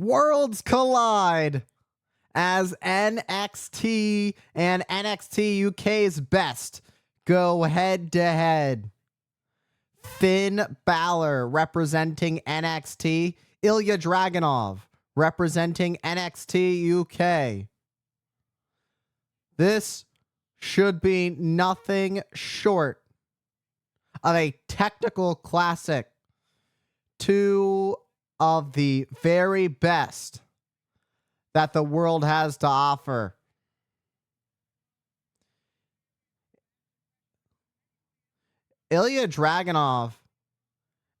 Worlds collide as NXT and NXT UK's best go head to head. Finn Bálor representing NXT, Ilja Dragunov representing NXT UK. This should be nothing short of a technical classic. Two of the very best that the world has to offer. Ilja Dragunov,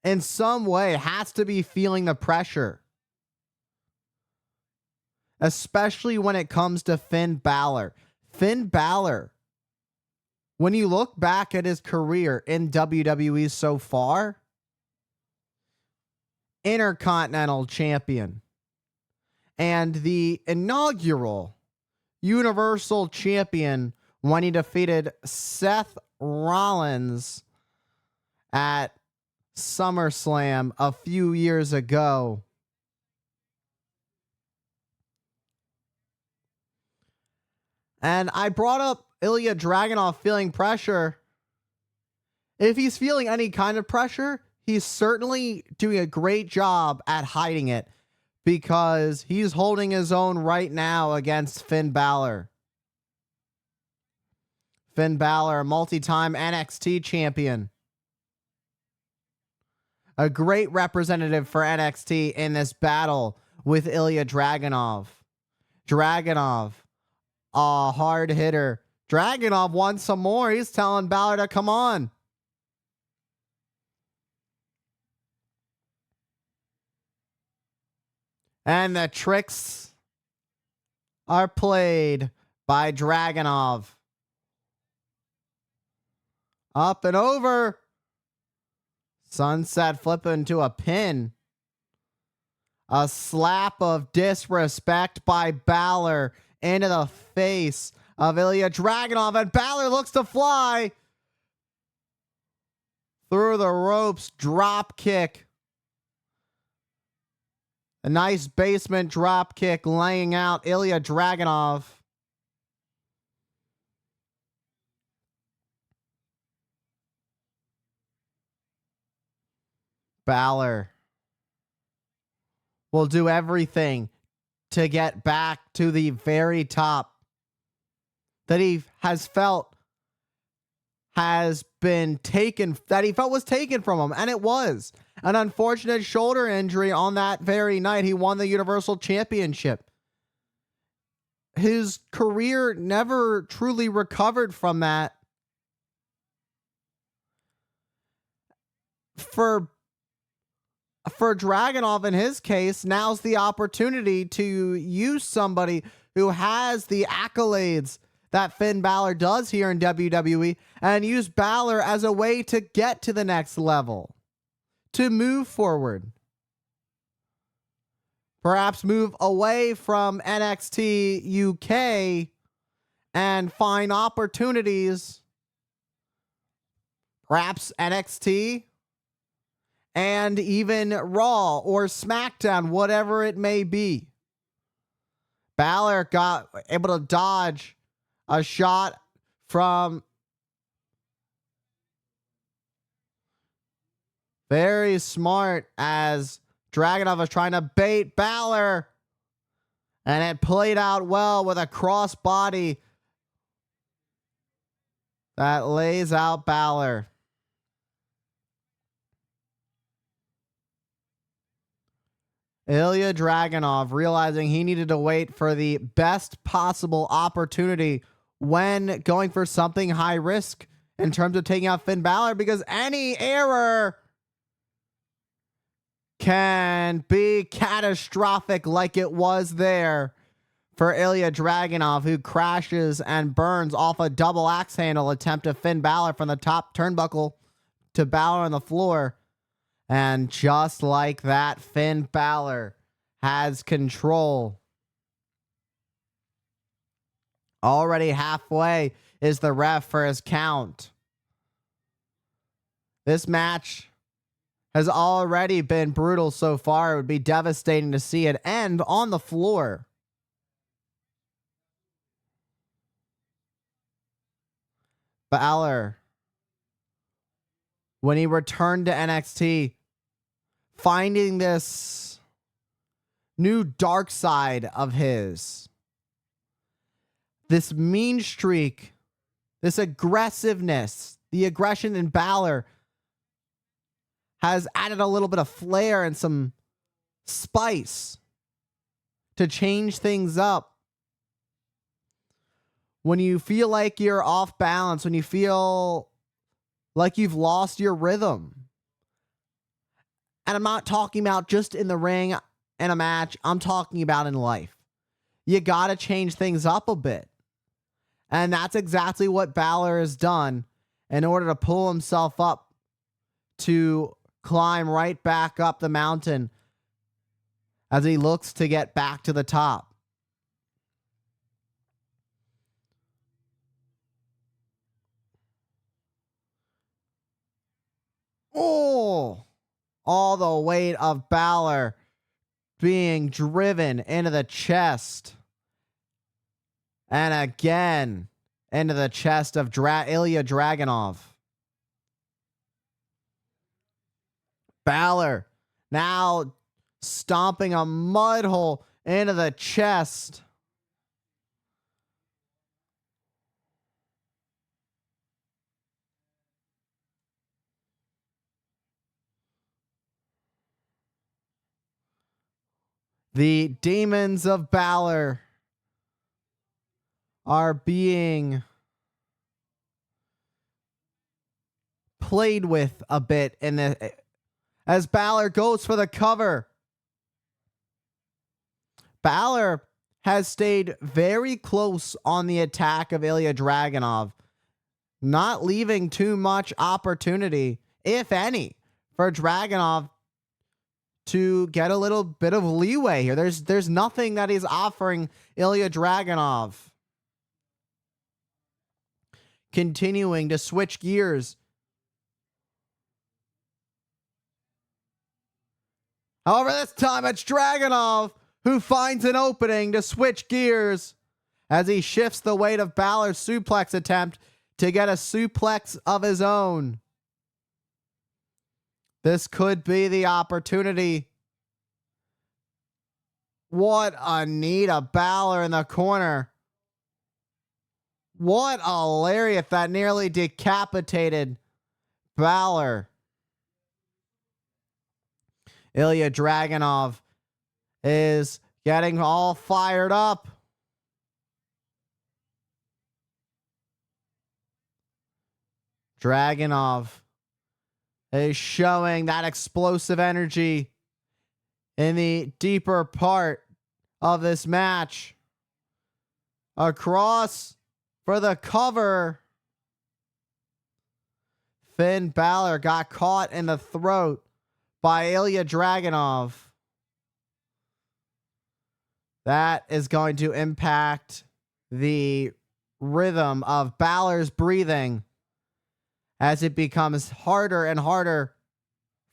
in some way, has to be feeling the pressure, especially when it comes to Finn Bálor. Finn Bálor, when you look back at his career in WWE so far, Intercontinental Champion and the inaugural Universal Champion when he defeated Seth Rollins at SummerSlam a few years ago. And I brought up Ilja Dragunov feeling pressure. If he's feeling any kind of pressure, he's certainly doing a great job at hiding it, because he's holding his own right now against Finn Bálor. Finn Bálor, multi-time NXT champion. A great representative for NXT in this battle with Ilja Dragunov. Dragunov, a hard hitter. Dragunov wants some more. He's telling Bálor to come on. And the tricks are played by Dragunov. Up and over. Sunset flip into a pin. A slap of disrespect by Bálor into the face of Ilja Dragunov. And Bálor looks to fly through the ropes. Drop kick. A nice basement drop kick laying out Ilja Dragunov. Bálor will do everything to get back to the very top that he has felt has been taken, that he felt was taken from him. And it was an unfortunate shoulder injury on that very night. He won the Universal Championship. His career never truly recovered from that. For Dragunov, in his case, now's the opportunity to use somebody who has the accolades that Finn Bálor does here in WWE, and use Bálor as a way to get to the next level, to move forward. Perhaps move away from NXT UK and find opportunities, perhaps NXT, and even Raw or SmackDown, whatever it may be. Bálor got able to dodge a shot from very smart as Dragunov was trying to bait Bálor, and it played out well with a crossbody that lays out Bálor. Ilja Dragunov realizing he needed to wait for the best possible opportunity when going for something high risk in terms of taking out Finn Bálor, because any error can be catastrophic, like it was there for Ilja Dragunov, who crashes and burns off a double axe handle attempt of Finn Bálor from the top turnbuckle to Bálor on the floor. And just like that, Finn Bálor has control. Already halfway is the ref for his count. This match has already been brutal so far. It would be devastating to see it end on the floor. Bálor, when he returned to NXT, finding this new dark side of his, this mean streak, this aggressiveness, the aggression in Bálor has added a little bit of flair and some spice to change things up. When you feel like you're off balance, when you feel like you've lost your rhythm. And I'm not talking about just in the ring and a match. I'm talking about in life. You got to change things up a bit. And that's exactly what Bálor has done in order to pull himself up to climb right back up the mountain as he looks to get back to the top. Oh, all the weight of Bálor being driven into the chest. And again, into the chest of Ilja Dragunov. Bálor now stomping a mud hole into the chest. The demons of Bálor are being played with a bit in the as Bálor goes for the cover. Bálor has stayed very close on the attack of Ilja Dragunov, not leaving too much opportunity, if any, for Dragunov to get a little bit of leeway here. There's nothing that he's offering Ilja Dragunov. Continuing to switch gears. However, this time it's Dragunov who finds an opening to switch gears as he shifts the weight of Bálor's suplex attempt to get a suplex of his own. This could be the opportunity. What a knee to Bálor in the corner. What a lariat that nearly decapitated Bálor. Ilja Dragunov is getting all fired up. Dragunov is showing that explosive energy in the deeper part of this match. Across for the cover. Finn Bálor got caught in the throat by Ilja Dragunov. That is going to impact the rhythm of Bálor's breathing as it becomes harder and harder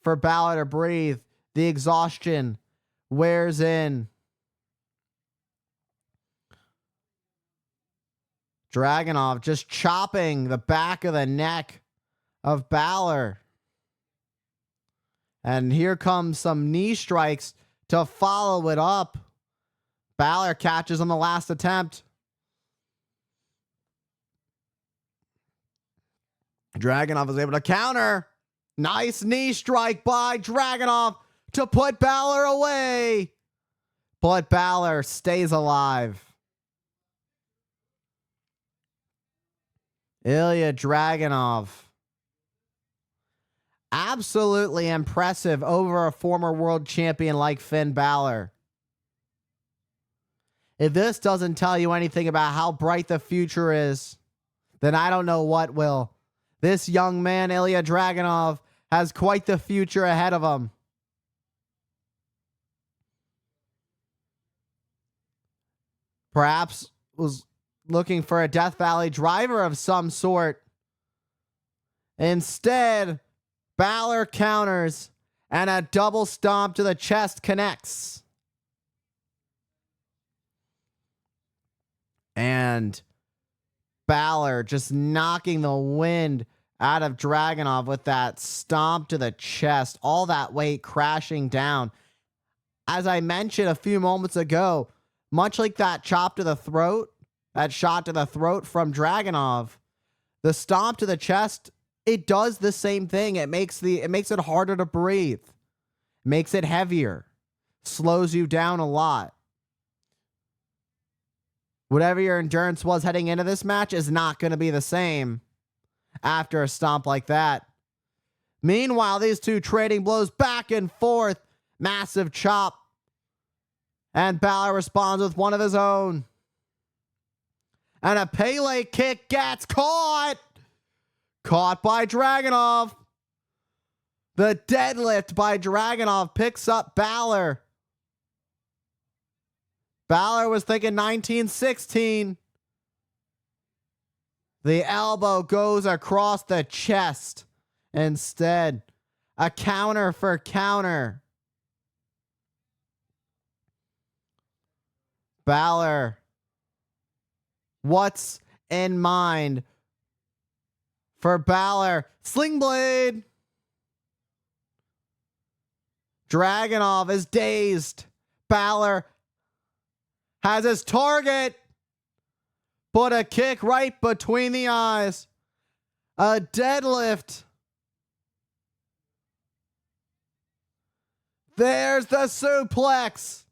for Bálor to breathe. The exhaustion wears in. Dragunov just chopping the back of the neck of Bálor. And here comes some knee strikes to follow it up. Bálor catches on the last attempt. Dragunov is able to counter. Nice knee strike by Dragunov to put Bálor away. But Bálor stays alive. Ilja Dragunov. Absolutely impressive over a former world champion like Finn Bálor. If this doesn't tell you anything about how bright the future is, then I don't know what will. This young man, Ilja Dragunov, has quite the future ahead of him. Perhaps was looking for a Death Valley driver of some sort. Instead, Bálor counters And a double stomp to the chest connects. And Bálor just knocking the wind out of Dragunov with that stomp to the chest. All that weight crashing down. As I mentioned a few moments ago, much like that chop to the throat, that shot to the throat from Dragunov, the stomp to the chest, it does the same thing. It makes it harder to breathe. Makes it heavier. Slows you down a lot. Whatever your endurance was heading into this match is not going to be the same after a stomp like that. Meanwhile, these two trading blows back and forth. Massive chop. And Bálor responds with one of his own. And a Pele kick gets caught. Caught by Dragunov. The deadlift by Dragunov picks up Bálor. Bálor was thinking 1916. The elbow goes across the chest. Instead, a counter for counter. Bálor, what's in mind for Bálor? Sling blade. Dragunov is dazed. Bálor has his target. Put a kick right between the eyes. A deadlift. There's the suplex.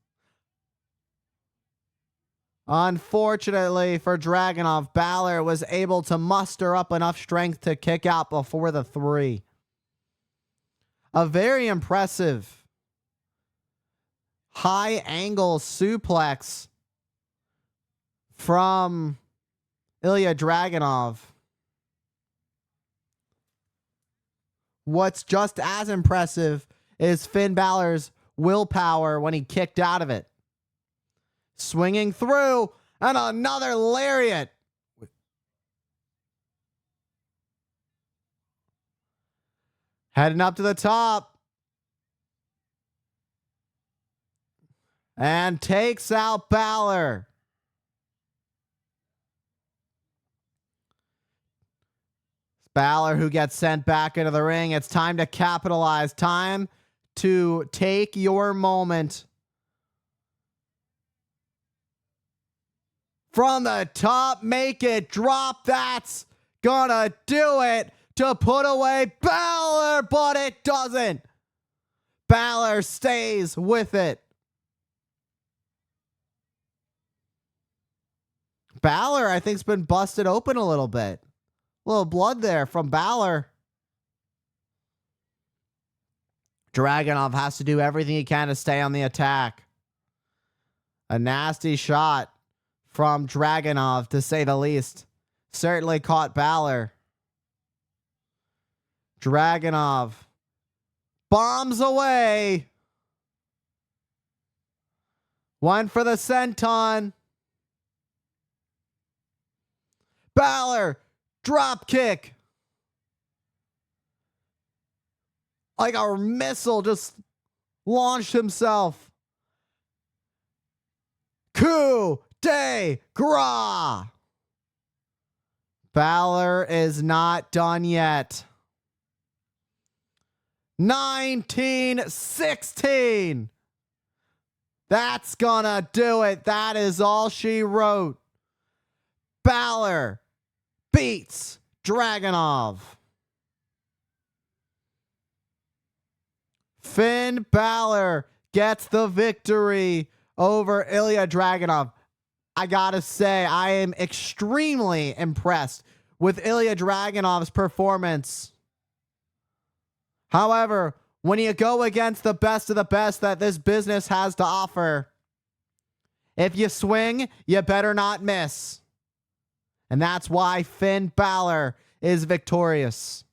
Unfortunately for Dragunov, Bálor was able to muster up enough strength to kick out before the 3. A very impressive high angle suplex from Ilja Dragunov. What's just as impressive is Finn Bálor's willpower when he kicked out of it. Swinging through, and another lariat. Heading up to the top. And takes out Bálor. Bálor who gets sent back into the ring. It's time to capitalize. Time to take your moment. From the top, make it drop. That's gonna do it to put away Bálor, but it doesn't. Bálor stays with it. Bálor, I think, has been busted open a little bit. A little blood there from Bálor. Dragunov has to do everything he can to stay on the attack. A nasty shot from Dragunov, to say the least. Certainly caught Bálor. Dragunov bombs away. One for the senton. Bálor, drop kick. Like a missile, just launched himself. Coup de grace. Bálor is not done yet. 1916. That's gonna do it. That is all she wrote. Bálor beats Dragunov. Finn Bálor gets the victory over Ilja Dragunov. I gotta say, I am extremely impressed with Ilja Dragunov's performance. However, when you go against the best of the best that this business has to offer, if you swing, you better not miss. And that's why Finn Bálor is victorious.